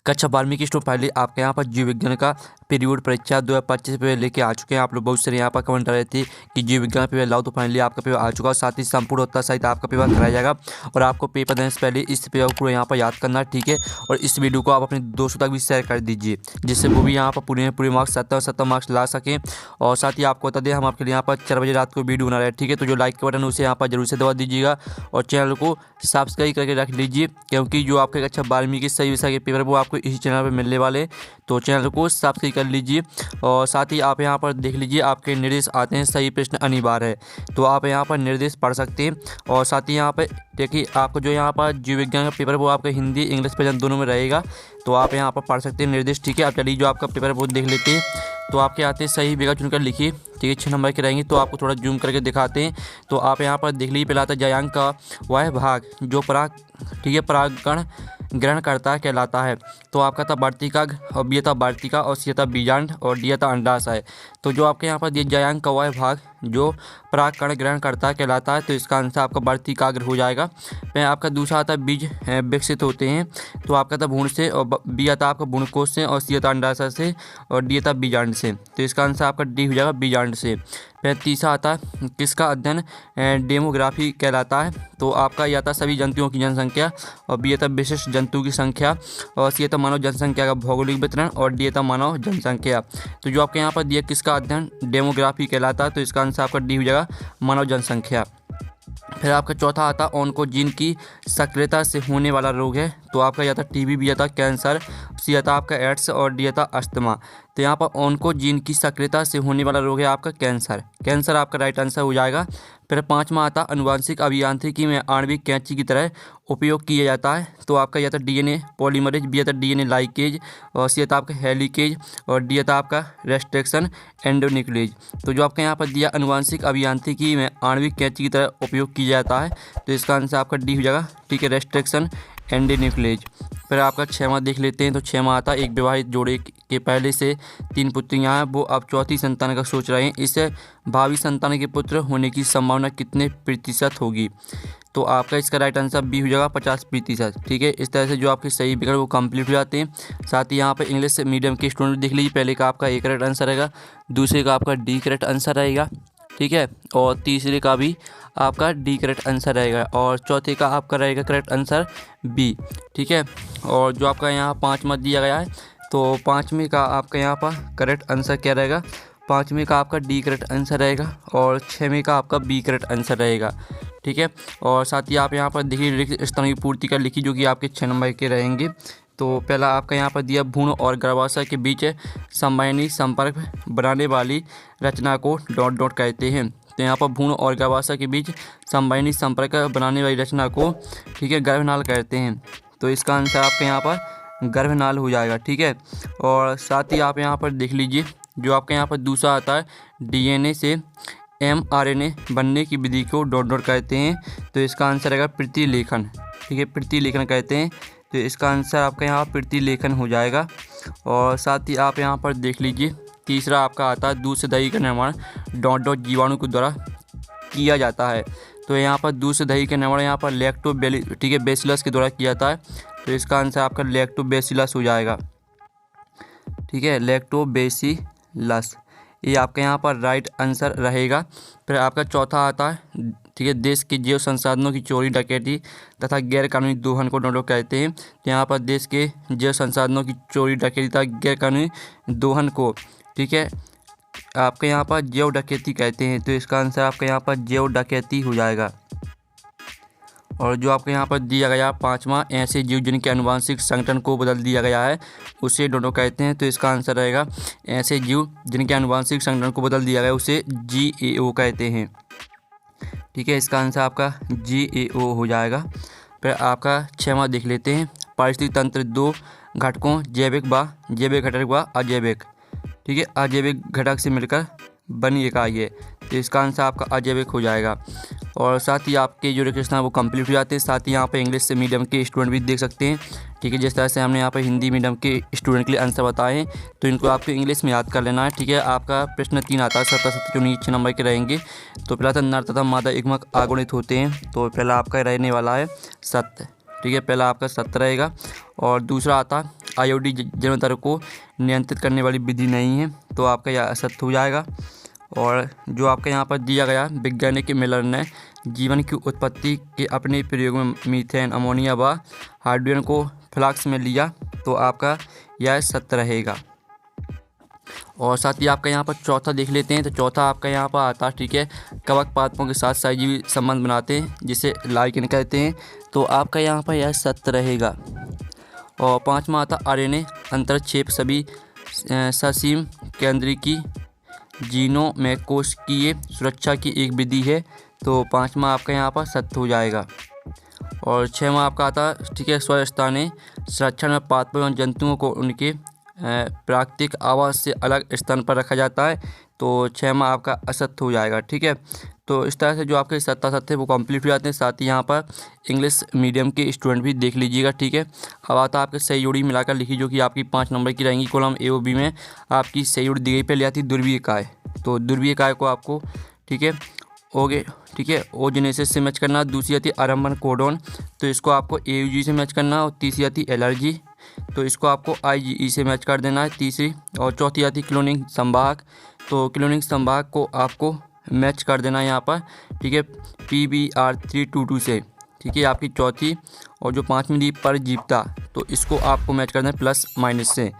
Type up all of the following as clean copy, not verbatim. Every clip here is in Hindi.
कक्षा 12वीं की स्टूडेंट फाइनली आपके यहाँ पर जीव विज्ञान का पीरियड परीक्षा 2025 पेपर लेके आ चुके हैं। आप लोग बहुत सारे यहाँ पर कमेंट कर रहे थे कि जीव विज्ञान पेपर लाओ, तो फाइनली आपका पेपर आ चुका है। साथ ही संपूर्ण उत्तर सहित आपका पेपर कराया जाएगा और आपको पेपर देने से पहले इस पेपर को यहाँ पर याद करना है, ठीक है। और इस वीडियो को आप अपने दोस्तों तक भी शेयर कर दीजिए, जिससे वो भी यहाँ पर पूरे मार्क्स 70 मार्क्स ला सकें। और साथ ही आपको बता दें, हम आपके लिए यहाँ पर 4 बजे रात को वीडियो बना रहे हैं, ठीक है। तो जो लाइक का बटन उसे यहाँ पर जरूर से दबा दीजिएगा और चैनल को सब्सक्राइब करके रख लीजिए, क्योंकि जो आपके कक्षा 12वीं के सही विषय के पेपर वो आपको इसी चैनल पर मिलने वाले। तो चैनल को सब्सक्राइब कर लीजिए और साथ ही आप यहाँ पर देख लीजिए आपके निर्देश आते हैं, सही प्रश्न अनिवार्य है, तो आप यहाँ पर निर्देश पढ़ सकते हैं। और साथ ही यहाँ पर देखिए आपको जो यहाँ पर जीव विज्ञान का पेपर वो आपका हिंदी इंग्लिश प्रेजेंट दोनों में रहेगा, तो आप यहाँ पर पढ़ सकते हैं निर्देश, ठीक है। आप चलिए जो आपका पेपर वो देख लेते हैं। तो आपके आते हैं सही जगह चुनकर लिखिए, ठीक है। 6 नंबर के रहेंगे, तो आपको थोड़ा जूम करके दिखाते हैं। तो आप यहाँ पर देख लीजिए, पहला आता है जयांक का वह भाग जो परागकण ग्रहण करता है कहलाता है। तो आपका था वार्तिकाग्र और बी था वार्तिका और सी था बीजांड और डी था अंडाशय। तो जो आपके यहाँ पर दिए जयांक का वह भाग जो परागकण ग्रहण करता है कहलाता है, तो इसका आंसर आपका वार्तिकाग्र हो जाएगा। फिर आपका दूसरा आता है बीज विकसित होते हैं, तो आपका था भ्रूण से, और बी आता आपका भ्रूणकोश से, और सी आता अंडाशय से, और डी आता बीजांड से। तो इसका आंसर आपका डी हो जाएगा, बीजांड से। फिर तीसरा आता है किसका अध्ययन डेमोग्राफी कहलाता है, तो आपका यह आता सभी जंतुओं की जनसंख्या, और बी आता विशिष्ट जंतु की संख्या, और सी आता मानव जनसंख्या का भौगोलिक वितरण, और डी आता मानव जनसंख्या। तो जो आपके यहाँ पर दिया किसका अध्ययन डेमोग्राफी कहलाता है, तो इसका आंसर आपका डी हो जाएगा, मानव जनसंख्या। फिर आपका चौथा आता ऑन्कोजीन की सक्रियता से होने वाला रोग है, तो आपका यह था टीबी, बी आता कैंसर, सी आता आपका एड्स, और डी आता अस्थमा। तो यहाँ पर ऑन्कोजीन की सक्रियता से होने वाला रोग है आपका कैंसर आपका राइट आंसर हो जाएगा। फिर पाँचवा आता अनुवांशिक अभियांत्रिकी में आणविक कैंची की तरह उपयोग किया जाता है, तो आपका यह था डीएनए पॉलीमरेज, बी आता डीएनए लाइकेज, और सी आता आपका हेलिकेज, और डी आता आपका रेस्ट्रिक्शन एंडोन्यूक्लियेज। तो जो आपका यहाँ पर दिया अनुवांशिक अभियांत्रिकी में आणविक कैंची की तरह उपयोग किया जाता है, तो इसका आंसर आपका डी हो जाएगा, ठीक है, रेस्ट्रिक्शन एंडोन्यूक्लियेज। फिर आपका 6वां देख लेते हैं। तो 6वां आता एक विवाहित जोड़े के पहले से 3 पुत्रियां हैं, वो अब चौथी संतान का सोच रहे हैं, इससे भावी संतान के पुत्र होने की संभावना कितने प्रतिशत होगी, तो आपका इसका राइट आंसर बी हो जाएगा 50%, ठीक है। इस तरह से जो आपके सही विकल्प वो कंप्लीट हो जाते हैं। साथ ही यहाँ पर इंग्लिश मीडियम के स्टूडेंट देख लीजिए, पहले का आपका ए करेक्ट आंसर रहेगा, दूसरे का आपका डी करेक्ट आंसर रहेगा, ठीक है, और तीसरे का भी आपका डी करेक्ट आंसर रहेगा, और चौथे का आपका रहेगा करेक्ट आंसर बी, ठीक है। और जो आपका यहाँ 5वां दिया गया है, तो 5वें का आपका यहाँ पर करेक्ट आंसर क्या रहेगा, 5वें का आपका डी करेक्ट आंसर रहेगा, और 6वें का आपका बी करेक्ट आंसर रहेगा, ठीक है। और साथ ही आप यहाँ पर देखिए रिक्त स्थानों की पूर्ति कर लिखी, जो कि आपके 6 नंबर के रहेंगे। तो पहला आपका यहाँ पर दिया भ्रूण और गर्भाशय के बीच संवहनी संपर्क बनाने वाली रचना को डॉट कहते हैं, तो यहाँ पर भ्रूण और गर्भाशय के बीच संवहनी संपर्क बनाने वाली रचना को, ठीक है, गर्भनाल कहते हैं। तो इसका आंसर आपके यहाँ पर गर्भनाल हो जाएगा, ठीक है। और साथ ही आप यहाँ पर देख लीजिए, जो आपके यहाँ पर दूसरा आता है डीएनए से एमआरएनए बनने की विधि को डॉट कहते हैं, तो इसका आंसर रहेगा प्रतिलेखन, ठीक है, प्रतिलेखन कहते हैं। तो इसका आंसर आपका यहाँ प्रतिलेखन हो जाएगा। और साथ ही आप यहाँ पर देख लीजिए, तीसरा आपका आता है दूध से दही का निर्माण डॉट जीवाणु के द्वारा किया जाता है, तो यहाँ पर दूध से दही का निर्माण यहाँ पर ठीक है, बेसिलस के द्वारा किया जाता है, तो इसका आंसर आपका लैक्टोबैसिलस हो जाएगा, ठीक है, लैक्टोबैसिलस, ये आपका यहाँ पर राइट आंसर रहेगा। फिर आपका चौथा आता है, ठीक है, देश के जैव संसाधनों की चोरी डकैती तथा गैर कानूनी दोहन को डॉट कहते हैं, तो यहाँ पर देश के जैव संसाधनों की चोरी डकैती तथा गैर कानूनी दोहन को, ठीक है, आपके यहाँ पर जैव डकैती कहते हैं, तो इसका आंसर आपका यहाँ पर जैव डकैती हो जाएगा। और जो आपके यहाँ पर दिया गया 5वां, ऐसे जीव जिनके आनुवंशिक संगठन को बदल दिया गया है उसे डोडो कहते हैं, तो इसका आंसर रहेगा ऐसे जीव जिनके आनुवंशिक संगठन को बदल दिया गया उसे GAO कहते हैं, ठीक है, इसका आंसर आपका GAO हो जाएगा। फिर आपका 6वां देख लेते हैं, पारिस्थितिक तंत्र 2 घटकों जैविक घटक व अजैविक, ठीक है, अजैविक घटक से मिलकर बनी इकाई है, तो इसका आंसर आपका अजैविक हो जाएगा। और साथ ही आपके जो रिक्वेस्ट हैं वो कंप्लीट हो जाते हैं। साथ ही यहाँ पर इंग्लिश से मीडियम के स्टूडेंट भी देख सकते हैं, ठीक है, जिस तरह से हमने यहाँ पर हिंदी मीडियम के स्टूडेंट के लिए आंसर बताए हैं, तो इनको आपको इंग्लिश में याद कर लेना है, ठीक है। आपका प्रश्न 3 आता है, 7 जो 6 नंबर के रहेंगे। तो पहला था नर तथा मादा युग्मक अगुणित होते हैं, तो पहला आपका रहने वाला है सत्य, ठीक है, पहला आपका सत्य रहेगा। और दूसरा आता आईओडी जन्म दर को नियंत्रित करने वाली विधि नहीं है, तो आपका यह असत्य हो जाएगा। और जो आपका यहाँ पर दिया गया, वैज्ञानिक मिलर ने जीवन की उत्पत्ति के अपने प्रयोग में मीथेन, अमोनिया व हाइड्रोजन को फ्लास्क में लिया, तो आपका यह सत्य रहेगा। और साथ ही आपका यहाँ पर चौथा देख लेते हैं। तो चौथा आपका यहाँ पर आता है, ठीक है, कवक पादपों के साथ सहजीवी संबंध बनाते हैं जिसे लाइकेन कहते हैं, तो आपका यहाँ पर यह सत्य रहेगा। और पाँचवा आता आरएनए अंतरक्षेप सभी ससीम केंद्रीकी जीनों में कोशिकीय सुरक्षा की एक विधि है, तो पाँचवा आपका यहाँ पर सत्य हो जाएगा। और छठवां आपका आता, ठीक है, स्वस्थानीय संरक्षण में पादपों एवं जंतुओं को उनके प्राकृतिक आवास से अलग स्थान पर रखा जाता है, तो छठवां आपका असत्य हो जाएगा। ठीक है, तो इस तरह से जो आपके सत्य वो कंप्लीट हो जाते हैं। साथ ही यहाँ पर इंग्लिश मीडियम के स्टूडेंट भी देख लीजिएगा। ठीक है, अब आता आपके सही जोड़ी मिलाकर लिखी, जो कि आपकी 5 नंबर की रहेंगी। कॉलम ए और बी में आपकी सही जोड़ी दी गई। पहले आती है ध्रुवीय काय, तो ध्रुवीय काय को आपको, ठीक है, ठीक है, ओजेनेसिस से मैच करना। दूसरी आती है आरंभन कोडोन, तो इसको आपको एयूजी से मैच करना। और तीसरी आती है एलर्जी, तो इसको आपको आईजीई से मैच कर देना है तीसरी। और चौथी आती है क्लोनिंग संवाहक, तो क्लोनिंग संवाहक को आपको मैच कर देना है यहाँ पर, ठीक है, PBr322 से। ठीक है, आपकी चौथी। और जो पाँचवीं दी परजीविता, तो इसको आपको मैच करना है प्लस माइनस से।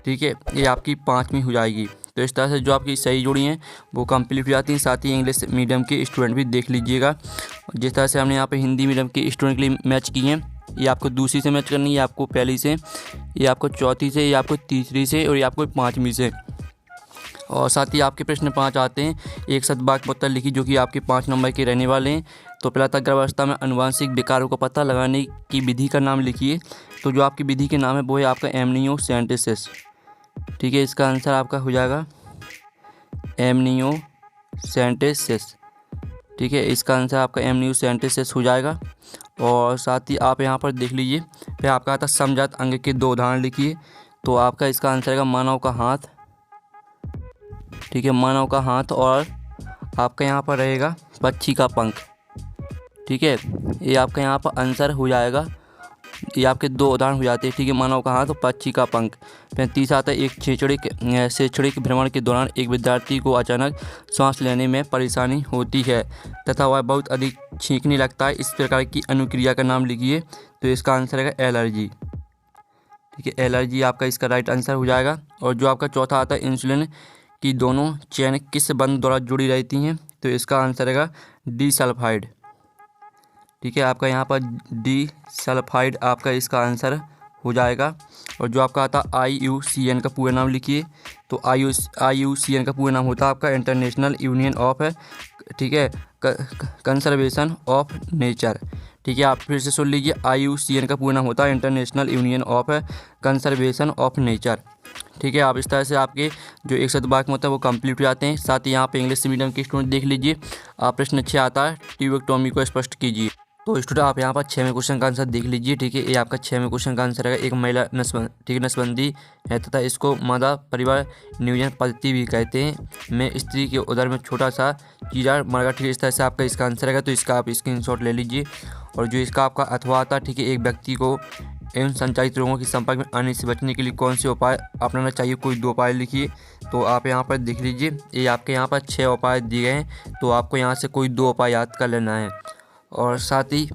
ठीक है, ये आपकी पाँचवीं हो जाएगी। तो इस तरह से जो आपकी सही जोड़ी हैं वो कंप्लीट हो जाती हैं। साथ ही इंग्लिश मीडियम के स्टूडेंट भी देख लीजिएगा। जिस तरह से हमने यहाँ पे हिंदी मीडियम के स्टूडेंट के लिए मैच किए हैं, ये आपको दूसरी से मैच करनी है, ये आपको पहली से, ये आपको चौथी से, ये आपको तीसरी से, और ये आपको पाँचवीं से। और साथ ही आपके प्रश्न 5 आते हैं। एक सद्वाक्य उत्तर लिखी, जो कि आपके 5 नंबर के रहने वाले हैं। तो पहला था गर्भावस्था में अनुवांशिक विकारों का पता लगाने की विधि का नाम लिखिए। तो जो आपकी विधि के नाम है वो है आपका एमनियोसेंटेसिस। ठीक है, इसका आंसर आपका हो जाएगा एमनियोसेंटेसिस। ठीक है, इसका आंसर आपका एमनियोसेंटेसिस हो जाएगा। और साथ ही आप यहाँ पर देख लीजिए, फिर आपका आता समजात अंग के 2 उदाहरण लिखिए। तो आपका इसका आंसर है मानव का हाथ। ठीक है, मानव का हाथ। और आपका यहाँ पर रहेगा पक्षी का पंख। ठीक है, ये आपका यहाँ पर आंसर हो जाएगा। ये आपके 2 उदाहरण हो जाते हैं। ठीक है, मानव का हाथ और पक्षी का पंख। फिर तीसरा आता है एक शैक्षणिक भ्रमण के दौरान एक विद्यार्थी को अचानक सांस लेने में परेशानी होती है तथा वह बहुत अधिक छींकने लगता है। इस प्रकार की अनुक्रिया का नाम लिखिए। तो इसका आंसर है एलर्जी। ठीक है, एलर्जी आपका इसका राइट आंसर हो जाएगा। और जो आपका चौथा आता है इंसुलिन की दोनों चेन किस बंध द्वारा जुड़ी रहती हैं, तो इसका आंसर है डिसल्फाइड। ठीक है, आपका यहाँ पर डिसल्फाइड आपका इसका आंसर हो जाएगा। और जो आपका आता IUCN का पूरा नाम लिखिए। तो IUCN का पूरा नाम होता है आपका इंटरनेशनल यूनियन ऑफ, ठीक है, कंजर्वेशन ऑफ नेचर। ठीक है, आप फिर से सुन लीजिए, IUCN का पूरा नाम होता है international union of conservation of nature. ठीक है, आप इस तरह से आपके जो 100 वाक्य होता है वो कंप्लीट हो जाते हैं। साथ ही यहाँ पे इंग्लिश मीडियम के स्टूडेंट देख लीजिए। आप प्रश्न 6 आता है, ट्यूबेक्टोमी को स्पष्ट कीजिए। तो स्टूडेंट आप यहाँ पर 6वें क्वेश्चन का आंसर देख लीजिए। ठीक है, ये आपका 6वें क्वेश्चन का आंसर है। एक महिला नसबंदी है तथा इसको मादा परिवार नियोजन पद्धति भी कहते हैं। में स्त्री के उदर में छोटा सा कीड़ा मर गया। ठीक है, इस तरह से आपका इसका आंसर है। तो इसका आप स्क्रीनशॉट ले लीजिए। और जो इसका आपका अथवा आता है, ठीक है, एक व्यक्ति को एवं संचालित रोगों के संपर्क में आने से बचने के लिए कौन से उपाय अपनाना चाहिए, कोई 2 उपाय लिखिए। तो आप यहाँ पर देख लीजिए, ये आपके यहाँ पर 6 उपाय दिए गए हैं। तो आपको यहाँ से कोई 2 उपाय याद कर लेना है। और साथ ही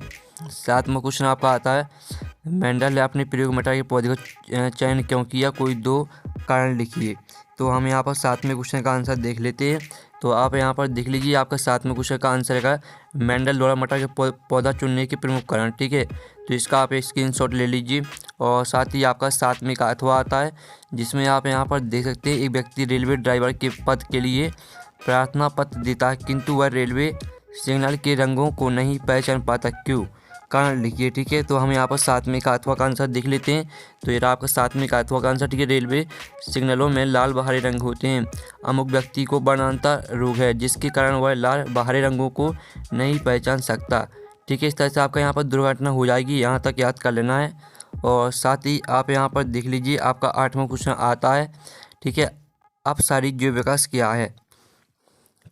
7वां क्वेश्चन आपका आता है, मेंडल ने अपने प्रयोग मटर के पौधे का चयन क्यों किया, कोई 2 कारण लिखिए। तो हम यहाँ पर 7वें क्वेश्चन का आंसर देख लेते हैं। तो आप यहाँ पर देख लीजिए, आपका 7वें क्वेश्चन का आंसर है मेंडल द्वारा मटर के पौधा चुनने के प्रमुख कारण। ठीक है, तो इसका आप स्क्रीनशॉट ले लीजिए। और साथ ही आपका 7वें का अथवा आता है, जिसमें आप यहाँ पर देख सकते हैं, एक व्यक्ति रेलवे ड्राइवर के पद के लिए प्रार्थना पत्र देता है, किंतु वह रेलवे सिग्नल के रंगों को नहीं पहचान पाता, क्यों, कारण लिखिए। ठीक है, तो हम यहाँ पर 7वें का अथवा का आंसर देख लेते हैं। तो ये आपका 7वें का अथवा का आंसर। ठीक है, रेलवे सिग्नलों में लाल बाहरी रंग होते हैं। अमुक व्यक्ति को वर्णांतर रोग है जिसके कारण वह लाल बाहरी रंगों को नहीं पहचान सकता। ठीक है, इस तरह से आपका यहाँ पर दुर्घटना हो जाएगी, यहाँ तक याद कर लेना है। और साथ ही आप यहाँ पर देख लीजिए, आपका 8वां क्वेश्चन आता है। ठीक है, अपशारीरिक जीव विकास क्या है।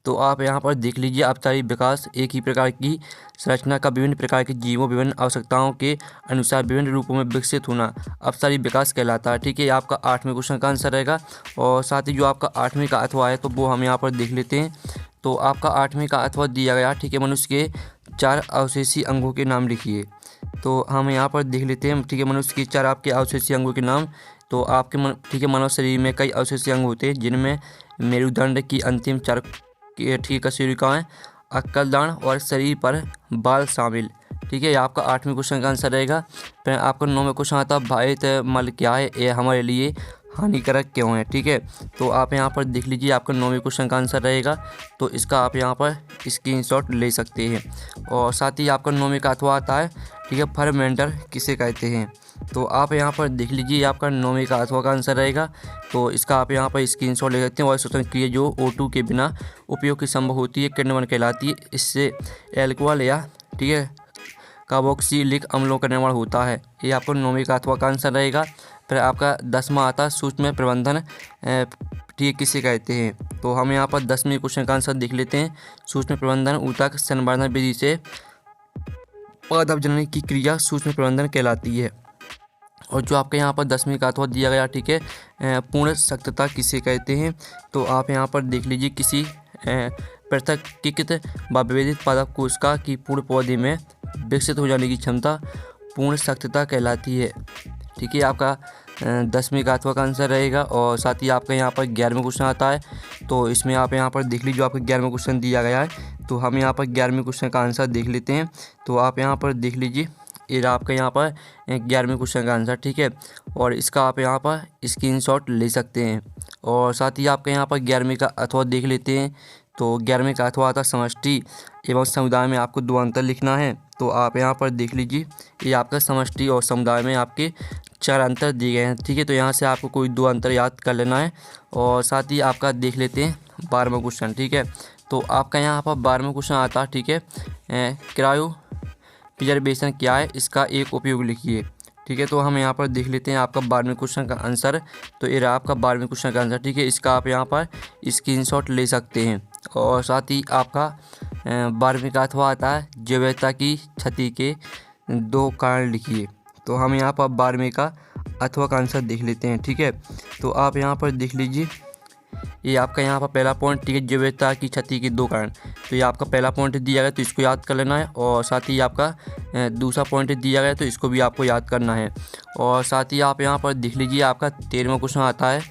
तो आप यहाँ पर देख लीजिए अपचारी विकास एक ही प्रकार की संरचना का विभिन्न प्रकार के जीवों विभिन्न आवश्यकताओं के अनुसार विभिन्न रूपों में विकसित होना अपचारी विकास कहलाता है। ठीक है, आपका 8वें क्वेश्चन का आंसर रहेगा। और साथ ही जो आपका 8वें का अथवा है तो वो हम यहाँ पर देख लेते हैं। तो आपका 8वें का अथवा दिया गया, ठीक है, मनुष्य के 4 अवशेषी अंगों के नाम लिखिए। तो हम यहाँ पर देख लेते हैं, ठीक है, मनुष्य के 4 आपके अवशेषी अंगों के नाम। तो आपके ठीक है, मानव शरीर में कई अवशेषी अंग होते हैं जिनमें मेरुदंड की अंतिम 4 ठीक है कशेरुकाएँ, अक्कलदान और शरीर पर बाल शामिल। ठीक है, ये आपका 8वें क्वेश्चन का आंसर रहेगा। फिर आपका 9वें क्वेश्चन आता है भारत मल क्या है, ये हमारे लिए हानिकारक क्यों है। ठीक है, तो आप यहाँ पर देख लीजिए आपका 9वें क्वेश्चन का आंसर रहेगा। तो इसका आप यहाँ पर स्क्रीनशॉट ले सकते हैं। और साथ ही आपका 9वें का अथवा आता है, ठीक है, फर्मेंटर किसे कहते हैं। तो आप यहाँ पर देख लीजिए आपका 9वें का अथवा का आंसर रहेगा। तो इसका आप यहाँ पर स्क्रीनशॉट ले सकते हैं। और स्वतंत्र क्रिया जो O2 के बिना उपयोग की संभव होती है किण्वन कहलाती है। इससे एल्कोहल या ठीक है कार्बोक्सिलिक अम्लों का निर्माण होता है। ये आपको 9वें का अथवा का आंसर रहेगा। फिर आपका 10वां आता है सूक्ष्म प्रबंधन ठीक है किसे कहते हैं। तो हम यहाँ पर 10वें क्वेश्चन का आंसर देख लेते हैं। सूक्ष्म प्रबंधन ऊतक संवर्धन विधि से पादप जनन की क्रिया सूक्ष्म प्रबंधन कहलाती है। और जो आपके यहाँ पर 10वें का अथवा दिया गया, ठीक है, पूर्ण सख्तता किसे कहते हैं। तो आप यहाँ पर देख लीजिए किसी पृथकीकृत व विभेदित पादप कोशिका की पूर्ण पौधे में विकसित हो जाने की क्षमता पूर्ण सख्तता कहलाती है। ठीक है, आपका 10वें का अथवा का आंसर रहेगा। और साथ ही आपका यहाँ पर 11वें क्वेश्चन आता है। तो इसमें आप यहाँ पर देख लीजिए आपका 11वें क्वेश्चन दिया गया है। तो हम यहाँ पर 11वें क्वेश्चन का आंसर देख लेते हैं। तो आप यहाँ पर देख लीजिए ये आपका यहाँ पर 11वें क्वेश्चन का आंसर। ठीक है, और इसका आप यहाँ पर स्क्रीनशॉट ले सकते हैं। और साथ ही आपका यहाँ पर 11वें का अथवा देख लेते हैं। तो 11वें का अथवा आता समष्टि एवं समुदाय में आपको 2 अंतर लिखना है। तो आप यहाँ पर देख लीजिए ये आपका समष्टि और समुदाय में आपके 4 अंतर दिए गए हैं। ठीक है, तो यहाँ से आपको कोई 2 अंतर याद कर लेना है। और साथ ही आपका देख लेते हैं 12वां क्वेश्चन। ठीक है, तो आपका यहाँ पर 12वां क्वेश्चन आता है, ठीक है, क्रायो प्रिजर्वेशन क्या है, इसका एक उपयोग लिखिए। ठीक है, तो हम यहाँ पर देख लेते हैं आपका 12वें क्वेश्चन का आंसर। तो ये रहा आपका 12वें क्वेश्चन का आंसर। ठीक है, इसका आप यहाँ पर स्क्रीनशॉट ले सकते हैं। और साथ ही आपका 12वें का अथवा आता है जैवता की क्षति के 2 कारण लिखिए। तो हम यहाँ पर 12वें का अथवा का आंसर देख लेते हैं। ठीक है, तो आप यहाँ पर देख लीजिए ये आपका यहाँ पर पहला पॉइंट, ठीक है, जैवता की क्षति के 2 कारण। तो ये आपका पहला पॉइंट दिया गया तो इसको याद कर लेना है। और साथ ही आपका दूसरा पॉइंट दिया गया तो इसको भी आपको याद करना है। और साथ ही आप यहाँ पर देख लीजिए आपका 13वां क्वेश्चन आता है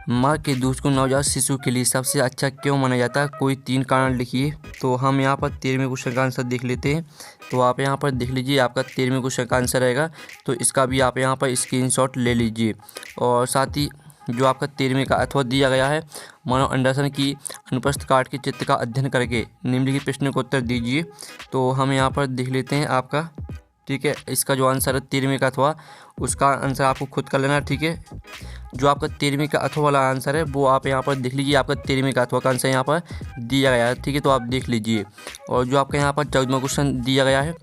माँ के दूध को नवजात शिशु के लिए सबसे अच्छा क्यों माना जाता है, कोई 3 कारण लिखिए। तो हम यहाँ पर 13वें क्वेश्चन का आंसर देख लेते हैं। तो आप यहाँ पर देख लीजिए आपका 13वें क्वेश्चन का आंसर रहेगा। तो इसका भी आप यहाँ पर स्क्रीनशॉट ले लीजिए। और साथ ही जो आपका 13वें का अथवा दिया गया है मानव अंडासन की अनुप्रस्थ काट के चित्र का अध्ययन करके निम्नलिखित प्रश्न को उत्तर दीजिए। तो हम यहाँ पर देख लेते हैं आपका, ठीक है, इसका जो आंसर है 13वें का अथवा उसका आंसर आपको खुद कर लेना है। ठीक है, जो आपका 13वें का अथवा वाला आंसर है वो आप यहाँ पर देख लीजिए आपका 13वें का अथवा का आंसर यहाँ पर दिया गया है। ठीक है, तो आप देख लीजिए। और जो आपका यहाँ पर 14वां क्वेश्चन दिया गया है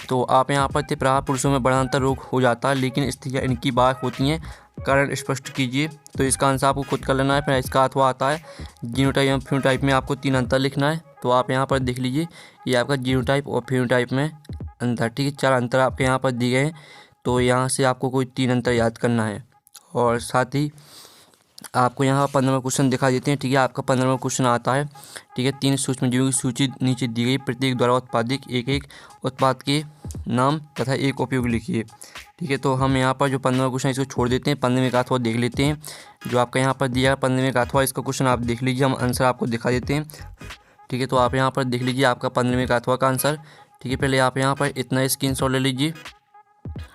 तो आप यहाँ पर प्रहार पुरुषों में बढ़ांतर रोग हो जाता है लेकिन स्त्रियाँ इनकी बात होती हैं, कारण स्पष्ट कीजिए। तो इसका आंसर आपको खुद कर लेना है। फिर इसका अथवा आता है जीनोटाइप एवं फिनोटाइप में आपको 3 अंतर लिखना है। तो आप यहाँ पर देख लीजिए ये आपका जीनोटाइप और फिनोटाइप में अंतर, ठीक है, 4 अंतर आपके यहाँ पर दिए गए हैं। तो यहाँ से आपको कोई 3 अंतर याद करना है। और साथ ही आपको यहाँ 15वां क्वेश्चन दिखा देते हैं। ठीक है, आपका 15वां क्वेश्चन आता है, ठीक है, 3 सूक्ष्मजीवों की सूची नीचे दी गई, प्रत्येक द्वारा उत्पादित एक उत्पाद के नाम तथा एक उपयोग लिखिए। ठीक है, तो हम यहाँ पर जो 15वां क्वेश्चन इसको छोड़ देते हैं, 15वें का अथवा देख लेते हैं। जो आपका यहाँ पर दिया है 15वें का अथवा, इसका क्वेश्चन आप देख लीजिए, हम आंसर आपको दिखा देते हैं। ठीक है, तो आप यहाँ पर देख लीजिए आपका 15वें का अथवा का आंसर। ठीक है, पहले आप यहाँ पर इतना स्क्रीनशॉट ले लीजिए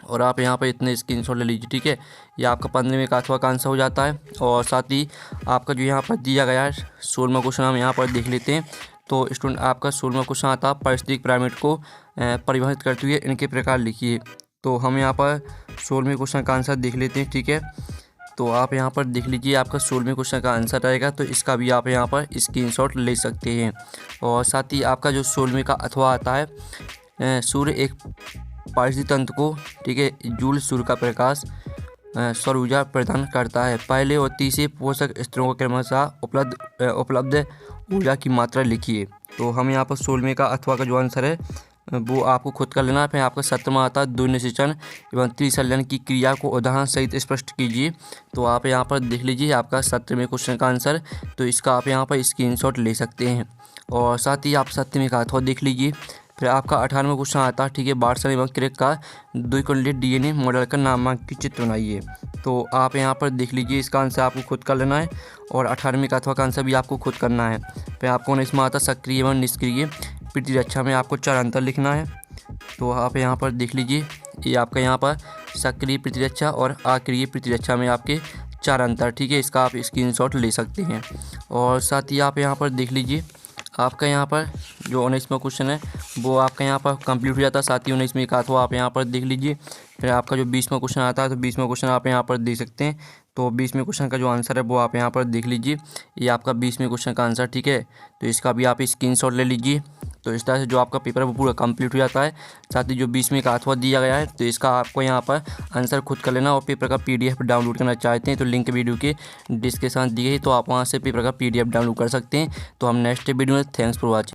और आप यहाँ पर इतने स्क्रीनशॉट ले लीजिए। ठीक है, ये आपका 15वें का अथवा का आंसर हो जाता है। और साथ ही आपका जो यहाँ पर दिया गया है 16वां क्वेश्चन हम यहाँ पर देख लेते हैं। तो स्टूडेंट आपका 16वां क्वेश्चन आता है पारिस्थितिक पिरामिड को परिभाषित करते हुए इनके प्रकार लिखिए। तो हम यहाँ पर 16वें क्वेश्चन का आंसर देख लेते हैं। ठीक है, तो आप यहाँ पर देख लीजिए आपका 16वें क्वेश्चन का आंसर रहेगा। तो इसका भी आप यहाँ पर स्क्रीनशॉट ले सकते हैं। और साथ ही आपका जो 16वें का अथवा आता है सूर्य एक पारिस्थितिक तंत्र को, ठीक है, जूल सूर्य का प्रकाश सौर ऊर्जा प्रदान करता है। पहले और तीसरे पोषक स्तरों को क्रमशः उपलब्ध ऊर्जा की मात्रा लिखिए। तो हम यहाँ पर 16वें का अथवा का जो आंसर है वो आपको खुद कर लेना है। फिर आपका 17वां आता है द्विनिषेचन एवं त्रिसंलयन की क्रिया को उदाहरण सहित स्पष्ट कीजिए। तो आप यहाँ पर देख लीजिए आपका 17वें क्वेश्चन का आंसर। तो इसका आप यहाँ पर स्क्रीनशॉट ले सकते हैं और साथ ही आप 17वें का अथवा देख लीजिए। फिर आपका 18वां क्वेश्चन आता है, ठीक है, बार्सन एवं क्रेग का द्विकुंडलित डीएनए मॉडल का नामांकित चित्र बनाइए। तो आप यहाँ पर देख लीजिए इसका आंसर आपको खुद कर लेना है और 18वें का अथवा का आंसर भी आपको खुद करना है। फिर आपको 19वां आता सक्रिय एवं निष्क्रिय प्रतिरक्षा में आपको 4 अंतर लिखना है। तो आप यहाँ पर देख लीजिए ये आपका यहाँ पर सक्रिय प्रतिरक्षा और अक्रिय प्रतिरक्षा में आपके 4 अंतर, ठीक है, इसका आप स्क्रीनशॉट ले सकते हैं। और साथ ही आप यहाँ पर देख लीजिए आपका यहाँ पर जो 19वां क्वेश्चन है वो आपका यहाँ पर कंप्लीट हो जाता है। साथ ही 19वें का अथवा आप यहाँ पर देख लीजिए। फिर आपका जो 20वां क्वेश्चन आता है तो 20वां क्वेश्चन आप यहाँ पर देख सकते हैं। तो 20वें क्वेश्चन का जो आंसर है वो आप यहाँ पर देख लीजिए, ये आपका 20वें क्वेश्चन का आंसर, ठीक है। तो इसका भी आप स्क्रीनशॉट ले लीजिए। तो इस तरह से जो आपका पेपर है वो पूरा कंप्लीट हो जाता है। साथ ही जो 20वें का अथवा दिया गया है तो इसका आपको यहाँ पर आंसर खुद कर लेना। और पेपर का PDF डाउनलोड करना चाहते हैं तो लिंक वीडियो के डिस्क्रिप्शन दी गई, तो आप वहाँ से पेपर का PDF डाउनलोड कर सकते हैं। तो हम नेक्स्ट वीडियो में, थैंक्स फॉर वॉचिंग।